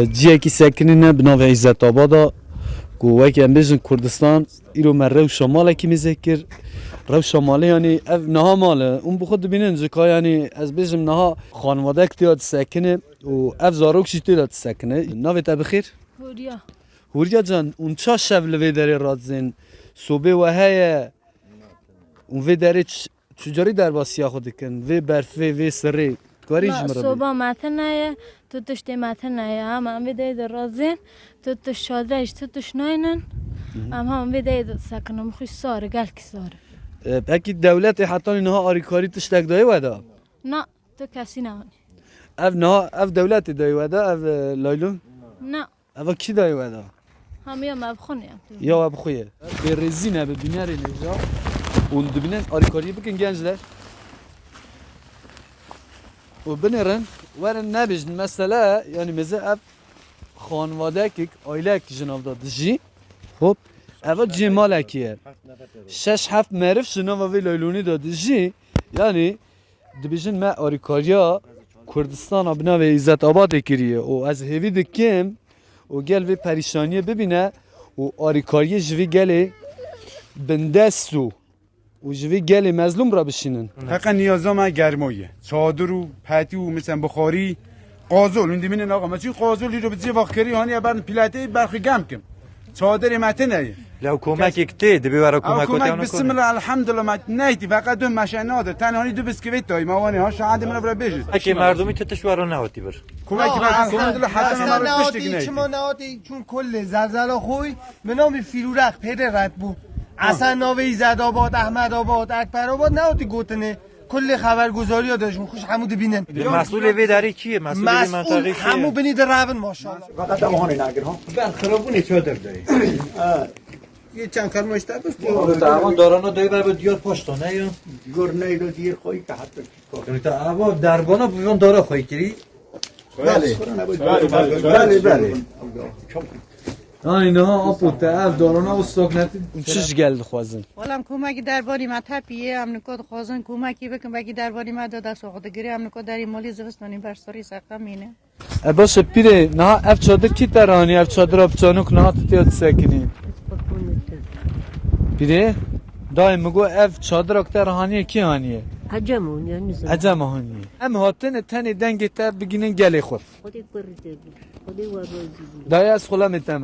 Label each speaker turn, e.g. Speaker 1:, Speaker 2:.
Speaker 1: جیکی سکنین بناو عزت آبادا گوه که بیشن کردستان ایرو من رو شماله کی میذکر رو شماله یعنی اف نها ماله اون بخود ببینن زکا یعنی از بیشم نها خانواده کتیات سکنه و اف زاروک شیتیات سکنه ناویت بخیر
Speaker 2: هوریا
Speaker 1: هوریا جان اون چه شب لوی داره رادزن صبح و هی اون وی داره چجوری در باسیا خود کن وی برفه وی سری کاریش مرا
Speaker 2: صبح متنه تو تشتی متنه هم ویده در رازین تو تش شادرش تو تش ناینن هم ویده در سکنم خوش ساره گل کی ساره
Speaker 1: اکی دولت حتی اینها آریکاری تشتک دایی ودا
Speaker 2: نه تو کسی نمانی
Speaker 1: اف نه اف دولت دایی ودا اف لایلون
Speaker 2: نه
Speaker 1: اف کی دایی ودا
Speaker 2: همه مبخونه
Speaker 1: یا اب خویه به رزینه به بینر اینجا اون دبینن آریکاری بکن گنجler و بنرن ورن نبیجن مثلا yani مثلا اف خانواده که aiله که جناب داد جی خب اول جمال کیه شش هفت معرف شنا و وی لیلونی داد جی yani دبیجن ما آریکاریا کردستان ابنا و عزت آباد کریه و از هوی دکیم و گل و پریشانی ببینه و آریکاری جوی گله بندستو و جوی گله مظلوم را بشینن
Speaker 3: حقا نیازم گرمایه چادر و پتی و مثلا بخاری قازل اون دیمین آقا ما چی قازلی رو بچی واقعی هانی برن پلاته برخی گم کم چادر متنه
Speaker 4: لو کمک کتی دبی برای کمک
Speaker 3: کمک بسم الله الحمدلله ما نیتی فقط دو ماشیناده تنهایی دو بسکویت دای ما وانی ها شاهد من برای بجید
Speaker 4: اگه مردمی تتش ورا نهاتی بر
Speaker 3: کمک الحمدلله حسن ما رو پشت گنیتی
Speaker 5: چما نهاتی چون کل زلزله خوی به نام فیرورخ پدر رد بود اصلا ناوی زدآباد احمد آباد اکبر آباد نهاتی گوتنه کل خبرگزاری ها داشتون خوش همو بینن
Speaker 4: مسئول وی داری کیه مسئول منطقه کیه
Speaker 5: همو بینید روون ماشاءالله
Speaker 3: فقط دماغانی نگر ها برخرابونی چادر داری یه چند کلمه اشتر بست
Speaker 4: تا دارانا دایی بر دیار پاشتا نه یا
Speaker 3: دیگر نه رو دیر خواهی که حتی
Speaker 4: یعنی تا اوا دربانا بیان دارا خواهی کری
Speaker 3: بله
Speaker 1: اینها آپوته اف دارانا استاک نتی چش گل خوازن
Speaker 6: والام کمکی درباری ما تپیه امنکات خوازن کمکی بکن بگی درباری ما داده سوخته گیری امنکات داری مالی زوستانی برساری سقم مینه
Speaker 1: باشه پیره نه اف چادر کی ترانی اف چادر اف چانوک نه تیات سکنی پیره دایم مگو اف چادر اکتر هانیه کی هانیه
Speaker 7: عجمون یعنی
Speaker 1: عجم هانیه ام هاتن تنی دنگ تر بگینن گله خور
Speaker 7: خودی کرده خودی ورزی
Speaker 1: دای از خلا میتم